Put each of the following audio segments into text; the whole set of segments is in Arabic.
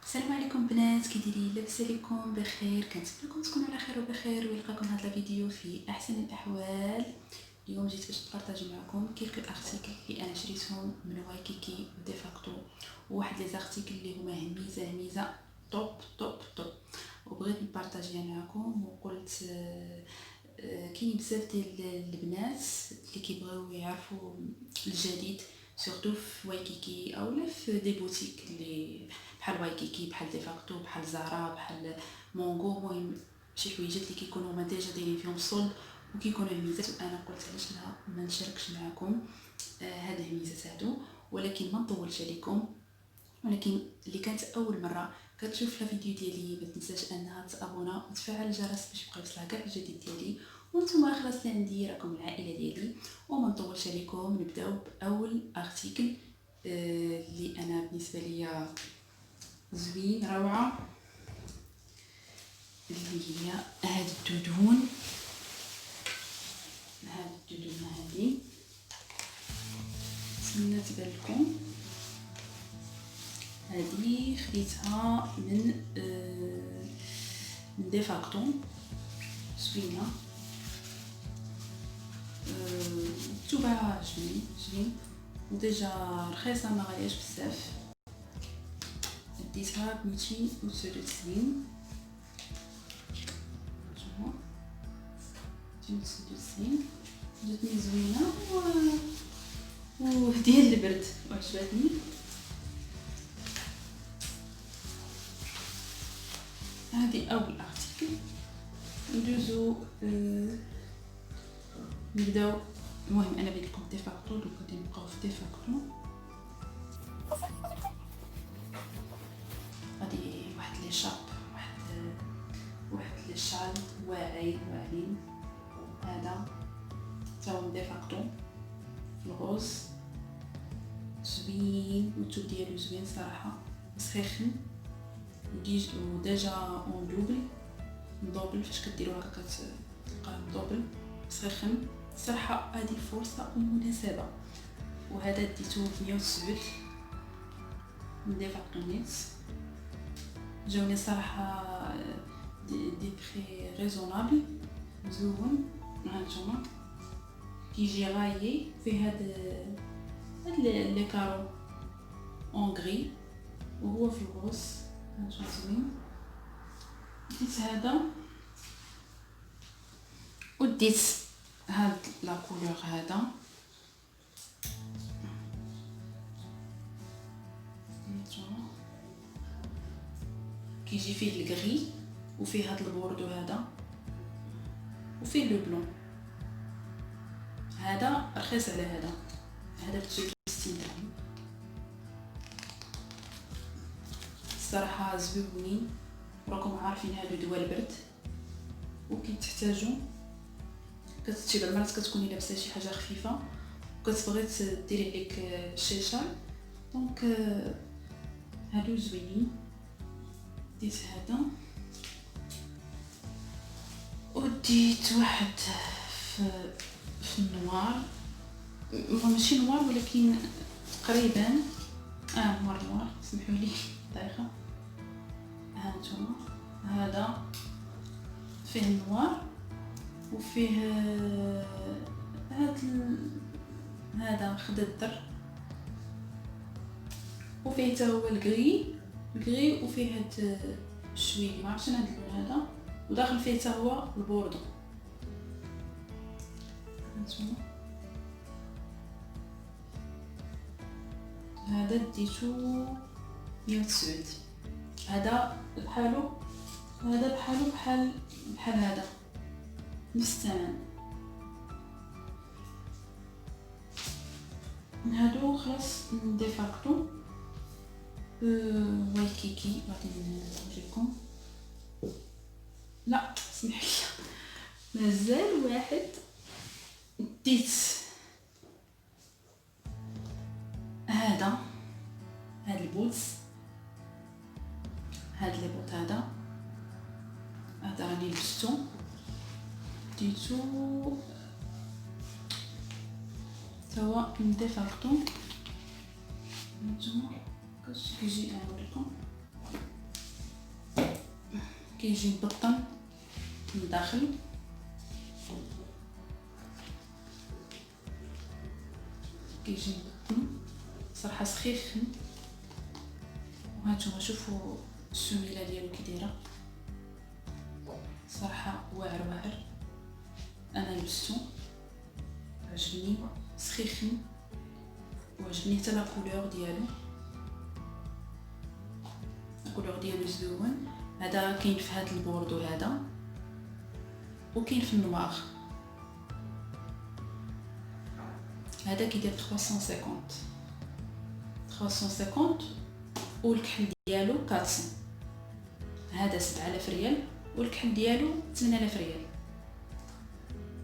السلام عليكم بنات، كي دايرين؟ لاباس عليكم بخير؟ كنتمنىكم تكونوا على خير وبخير ويلقاكم هذا الفيديو في احسن الاحوال. اليوم جيت باش نبارطاجي معكم كيلكو ارتيكل اللي انا شريتهم من وايكيكي ديفاكتو، وواحد لي زارتيكل اللي هما هميزه توب توب توب، وبغيت نبارطاجيها معكم. وقلت كاين بزاف ديال البنات اللي كيبغيو يعرفوا الجديد سورتو في وايكيكي اولا في دي بوتيك اللي بحال وايكيكي، بحال ديفاكتو، بحال زارا، بحال مونغو، المهم شي حويجات اللي كيكونوا هما ديجا دايرين فيهم صلب وكيكونوا هميزات. وانا قلت علاش لا ما نشاركش معكم هاد الهميزات هادو، ولكن ما نطولش عليكم. ولكن اللي كانت اول مره كتشوف الفيديو ديالي ما تنساش انها تابونا وتفعل الجرس باش يبقى يوصلها كاع الجديد ديالي. وانتم خلاص اللي عندي راكم العائله ديالي. وما نطولش عليكم، نبداو باول ارتيكل اللي انا بالنسبه ليا زوين روعه، اللي هي هاد الدودون. هادي نتمنى تبان لكم. هادي خديتها من ديفاكتو، زوينه مكتوبه جميل وديجا رخيصه، ما غالياش بزاف. ديتها ب 299 جاتني زوينه وديال البرد وعجبتني. هذه اول ارتيكل. ندوزو نبداو. المهم انا بغيت لكم ديفاكتو، دوك غادي نبقاو في ديفاكتو. غادي واحد لي شاب، واحد لي شال واعرين. هذا تاو ديفاكتو في الغوز، زوين والتوب ديالو زوين صراحه، سخيخن وديجا اون دوبل فاش كديروها كتلقاه دوبل سخيخن صراحه. هذه فرصه ومناسبه. وهذا ديتو ب 109 من ديفاكتو نيتس. جاوني صراحه دي بري ريزونابل، مزوون. هانتوما كيجي غايي فيه هاد لي كارو اون غري وهو في الغوص. هانتوما زوين. ديت هذا وديت هاد لا كولور هذا، كيجي فيه الكغي وفيه هاد البوردو هذا وفيه لو بلون. هذا رخيص على هذا ب 69 درهم الصراحه زوينين. راكم عارفين هادو دواء البرد وكيتحتاجوا شي بعض المرات كتكوني لابسه شي حاجه خفيفه وكتبغي ديري عليك الشيشان، دونك هادو زوينين. ديت هذا وديت واحد في النوار، ماشي نوار ولكن تقريبا نوار سمحوا لي طايخه. هانتوما هذا فيه النوار وفيه هذا خضر وفيه حتى هو الكري وفيه هاد الشويلي، ما عرفتش هاد اللون هذا، وداخل فيه حتى هو البوردو. هانتوما هذا ديتو 109. هذا بحالو بحال هذا نفس الثمن. هادو خلاص من ديفاكتو وايكيكي. غادي نوريكم، لا سمح لي مازال واحد. ديت هذا البوتس، هاد لي بوط هذا راني لبستو. ديتو توا من ديفاكتو. نتوما كيجي نوريكم كيجي مبطن من الداخل، كيجي مبطن صراحه سخيف. وهانتوما شوفوا السميله ديالو كي دايره، صراحه واعر واعر. انا لبستو عجبني، سخيف وعجبني حتى لا كولور ديالو، الكولور ديالو زوين. هذا كاين في هذا البوردو هذا، وكاين في النوار. هذا كيدير 350 والكحل ديالو 400. هذا 7000 ريال والكحل ديالو 8000 ريال.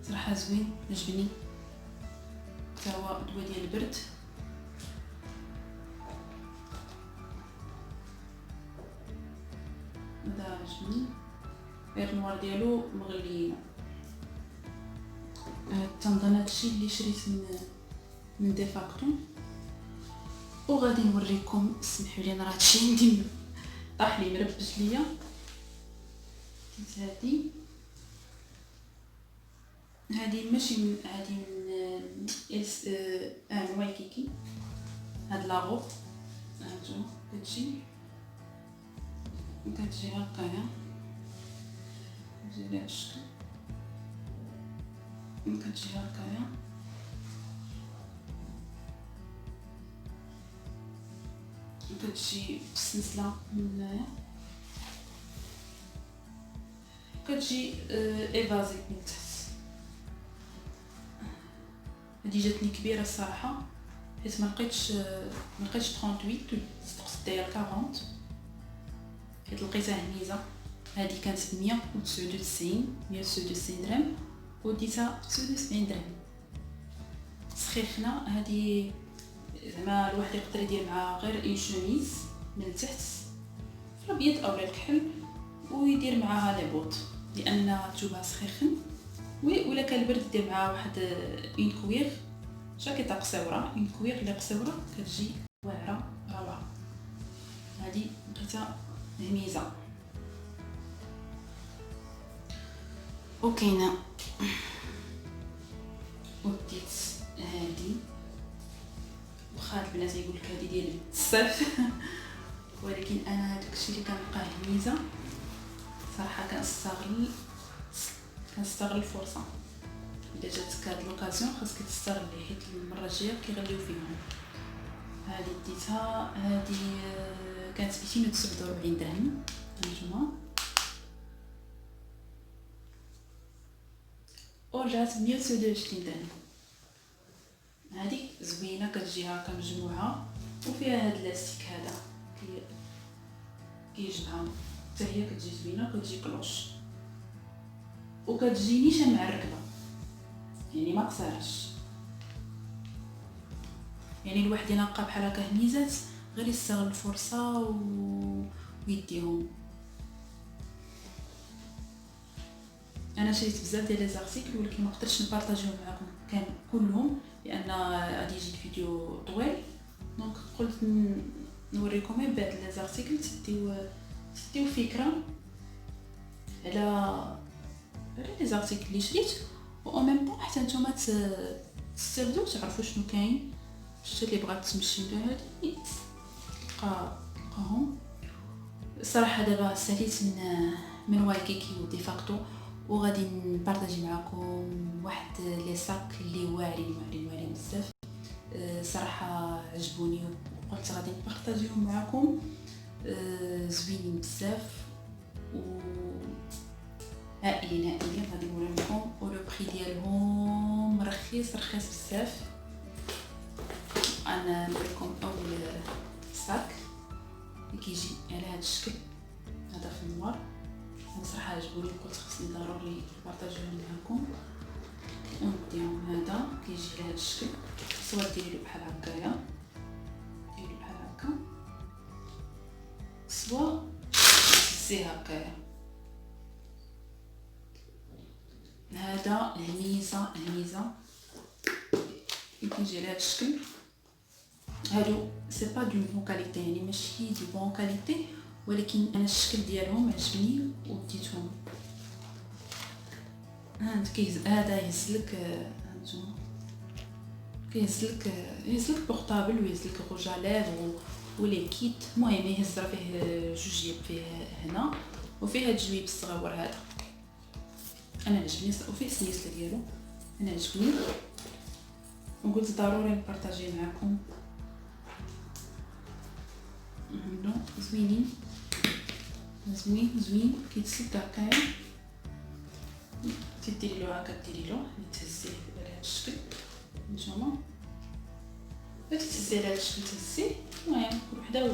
صراحه زوين عجبني. حتى هو دواء ديال البرد. هذا عجبني، غير النوار ديالو مغليين. تنظن هادشي اللي شريت من ديفاكتو. وغادي نوريكم، سمحوا لي انا راه هادشي عندي طاح لي مربش ليا. هادي ماشي من هادي من وايكيكي. هاد لاغو هانتوما كتجي هكايا، كتجي بهاد الشكل، كتجي هكايا. كتجي بسلسله من هنايا، كتجي ايفازي من تحت. هادي جاتني كبيره الصراحه، حيت ما لقيتش 38 صدقت داير 40، حيت لقيتها هميزه. هادي كانت 199 درهم وديتها 79 درهم. سخيفنا هادي، زعما الواحد يقدر يدير معها غير اي شوميز من التحت في الابيض او الكحل، ويدير معها لي بوط لان ثوبها سخيفن. ولا كان البرد دير معها واحد اون كوير جاكيطه قصيره، اون كوير اللي قصيره كتجي واعره روعه. هادي لقيتها هميزه. وكاينه وديت هادي، واخا البنات يقول لك هادي ديال الصيف ولكن انا داكشي اللي كنلقاه هميزه صراحه كنستغل الفرصه. الا جاتك هاد لوكازيون خاصك تستغلي، حيت المره الجايه كيغليو فيهم. هادي ديتها، هادي كانت 249 درهم هانتوما، ورجعت 129 درهم. هادي زوينه، كتجي هكا مجموعه وفيها هاد لاستيك هذا كيجمعها، حتى هي كتجي زوينه، كتجي كلوش وكتجي نيشه مع الركبه، يعني ما قصيرش. يعني الواحد ينقى بحال هكا هميزات غير يستغل الفرصه ويديهم. انا شريت بزاف ديال لي زارتيكل ولكن ما قدرتش نبارطاجيهم معكم كان كلهم لان غادي يجي الفيديو طويل. دونك قلت نوريكم من بعد لي زارتيكل تديو فكره على لي زارتيكل اللي شريت، و ان ميم طون حتى نتوما تستافدوا تعرفوا شنو كاين. الشتا اللي بغات تمشي ولا هادي تلقاهم. الصراحه دابا استفدت من وايكيكي وديفاكتو، وغادي نبارطاجي معكم واحد لي صاك اللي واعرين بزاف. صراحه عجبوني وقلت غادي نبارطاجيهم معكم. زوينين بزاف و هائلين غادي نوريهم لكم، ولو بري ديالهم رخيص بزاف. انا نوريكم اول صاك اللي كيجي على هذا الشكل هذا في النوار. انا صراحه عجبوني، قلت خصني ضروري نبارطاجيهم معكم. ونديهم هذا كيجي على هذا الشكل، سواء ديروا بحال هكايا، ديروا بحال هكا، سواء تهزيه هكايا. هذا هميزه كيجي على هذا الشكل. هادو سي با دو بون كاليتي، يعني ماشي دو بون كاليتي، ولكن انا الشكل ديالهم عجبني وديتهم. هانت هذا يهزلك، هانتوما كيهزلك بورطابل ويهزلك روج على ولي كيت. المهم يهز راه فيه جوج ياب، فيه هنا وفيه هاد الجويب الصغير هذا. انا عجبني وفيه السنيسله ديالو، انا عجبني وقلت ضروري نبارطاجي معكم. زوينين زوين كيتسد هكايا، تديري له هكا، ديري له تهزيه على هذا الشكل. نتوما بغيتي تهزيه على هذا الشكل تهزيه، المهم كل وحده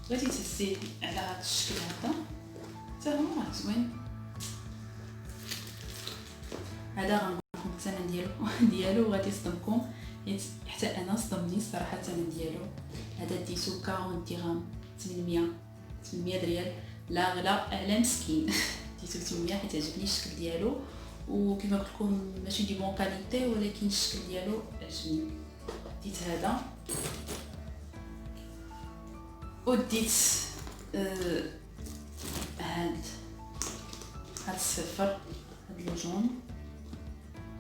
بغيتي تهزيه على هذا الشكل هذا حتى هو راه زوين. هذا غنقول لكم الثمن ديالو غادي يصدمكم، حتى انا صدمني الصراحه الثمن ديالو. هذا ديتو 40 درهم، 800 ريال، لا غلا على مسكين. ديتو 800 حيت عجبني الشكل ديالو، وكما قلت لكم ماشي دي بون كاليتي ولكن الشكل ديالو عجبني. ديت هذا وديت هاد الصفر، هاد لوجون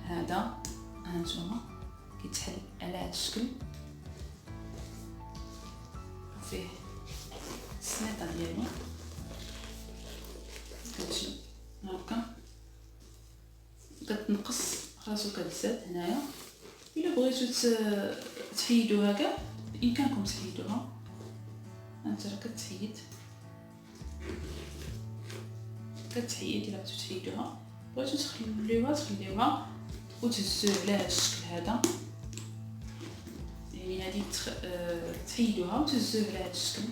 هذا. هانتوما كيتحل على هذا الشكل، فيه السنيطه ديالو كتجي هكا كتنقص راسو كتزاد هنايا. الا بغيتو تحيدوها كاع بامكانكم تحيدوها، انت راه كتحيد الا بغيتو تحيدوها. بغيتو تخليوها وتهزوه على هذا الشكل هذا، يعني هذه تحيدوها وتهزوه على هذا الشكل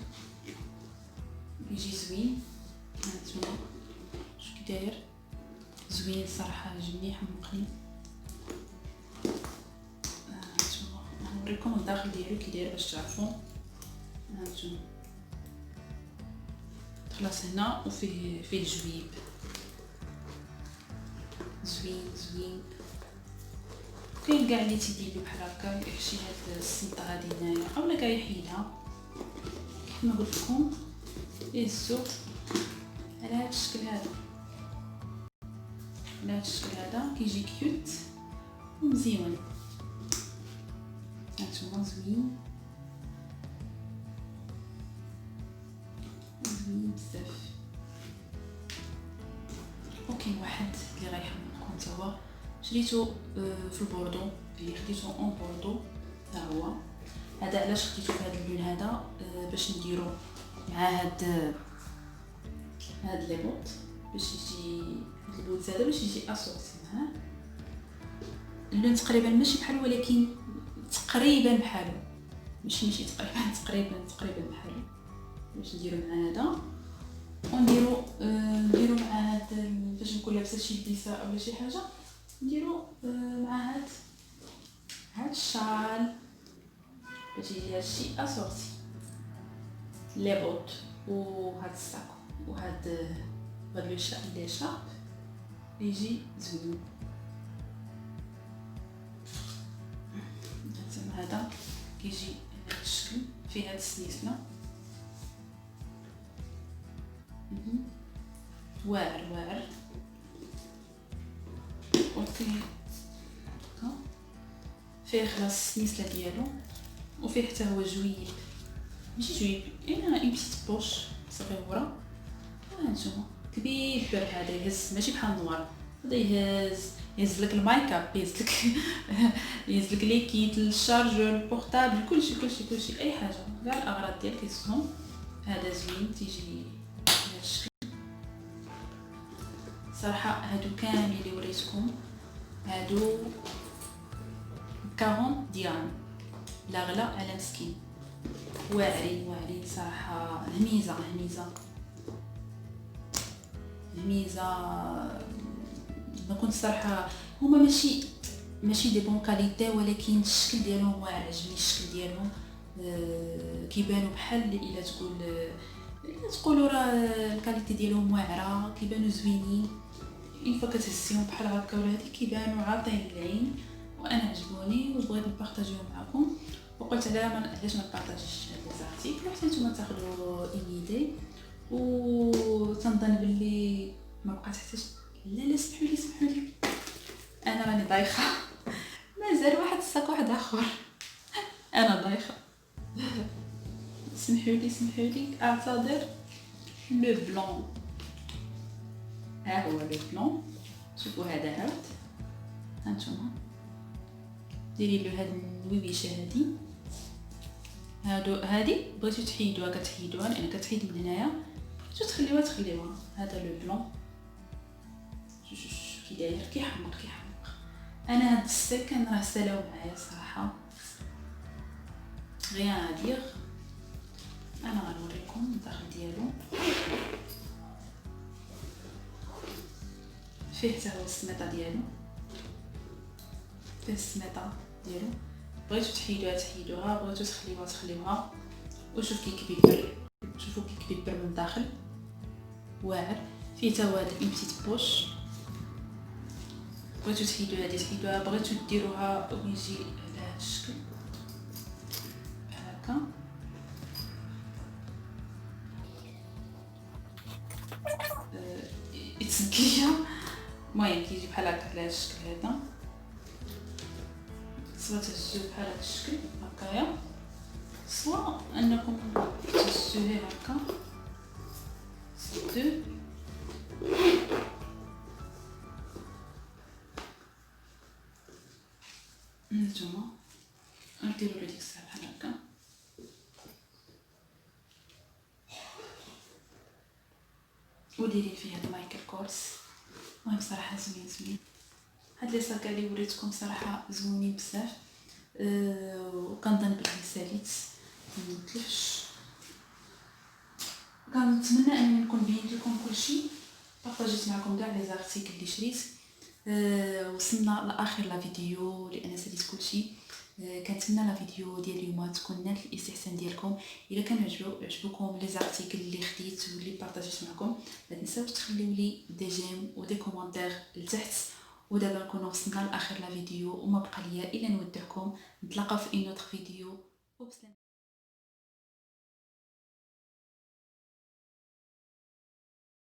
يجي زوين. هانتوما شو كي داير زوين الصراحه، عجبني حمقني. هانتوما نوريكم الداخل ديالو كي داير باش تعرفوا. هانتوما خلاص هنا وفيه جويب زوين. كاين كاع اللي تيديروا بحال هكا يحشي هاد السلطه هادي هنايا اولا كاع يحيدها كما قلت لكم، يهزو على هاد الشكل هذا، كيجي كيوت ومزيون. هانتوما زوين بزاف. وكاين واحد اللي غيحمقكم حتى هو، شريتو في البوردو، يعني خديتو اون بوردو. ها هو هذا. علاش خديتو في هذا اللون هذا؟ باش نديرو مع هاد لي بوط، باش يجي هاد البوت هذا باش يجي اسورتي. ها اللون تقريبا ماشي بحالو ولكن تقريبا بحالو، ماشي تقريبا بحالو. باش نديرو مع هذا ونديرو مع هاد، فاش نكون لابسه شي لبسه اولا شي حاجه نديرو مع هاد الشال باش يجي هادشي اسورتي، لي بوط وهاد الساكو وهاد لي شارب يجي زوين. هذا كيجي بهذا الشكل، فيه هاد السنيسله واعر وفيه فيه خلاص السنيسله ديالو، وفيه حتى هو جويب، ماشي جويب انا اون بيتيت بوش صغيره. هانتوما كبير هذا يهز، ماشي بحال النوار، هذا يهز لك المايك اب، يهز لك لي كيت، الشارجور، البورطابل، كلشي اي حاجه، كاع الاغراض ديالك يهزهم. هذا زوين تيجي بهذا الشكل. صراحه هادو كاملين اللي وريتكم هادو 40 درهم، لا غلا على مسكين. واعرين صراحه، هميزه ما كنت صراحه هما ماشي دي بون كاليتي، ولكن الشكل ديالهم واعر، عجبني الشكل ديالهم. كيبانوا بحال الا تقولوا راه الكاليتي ديالهم واعره، كيبانوا زوينين. اين فوا كتهزيهم بحال هكا ولا هذه كيبانوا عاطين العين، وانا عجبوني وبغيت نبارطاجيهم معكم. وقلت علاش ما نبارطاجيش هاد لي زارتيكل حتى نتوما تاخذوا ايدي. وتنظن باللي ما بقات حتى لا سمحوا لي انا راني دايخه. مازال واحد الصاك واحد اخر. انا دايخه. سمحوا لي اعتذر. لو بلون، ها هو لو بلون. شوفوا هذا عاود، هانتوما ديري له هاد الويويشه هادي بغيتو تحيدوها كتحيدوها، لان كتحيد من هنايا. بغيتو تخليوها هذا لو بلون. كي داير كيحمق. انا هاد السكن راه سالاو معايا صراحه. غيان دير انا غنوريكم الداخل ديالو. فيه حتى هو السميطه ديالو، بغيتو تحيدوها بغيتو تخليوها. وشوف كي كبير، شوفوا كي كبير من الداخل واعر. فيه حتى هو هاد البيتيت بوش. بغيتو تحيدوها بغيتو ديروها ويجي على هاد الشكل بحال هكا. يتسكيا المهم كيجي بحال هكا على هاد الشكل هذا. سواء تهزوه بحال هاد الشكل هكايا، سواء انكم تهزوه هكا دو. نتوما نديرو له ديك الساعه بحال هكا. وديري فيه هاد مايكل كورس. المهم صراحه زوين. هاد لي صاكا اللي وريتكم صراحه زوينين بزاف. وكنظن بلي ساليت منتلفش. كنتمنى انني نكون بينت لكم كلشي، بارطاجيت معكم كاع لي زارتيكل اللي شريت. وصلنا لاخر لا فيديو لان ساليت كلشي. كنتمنى لا فيديو ديال اليوم تكون نالت الاستحسان ديالكم. الا كان عجبوكم لي زارتيكل اللي خديت واللي بارطاجيت معكم، ما تنساوش تخليو لي دي جيم ودي كومونتير لتحت. ودابا نكونوا وصلنا لاخر لا فيديو وما بقى ليا الا نودعكم. نتلاقاو في اون اوتر فيديو وبسلامه.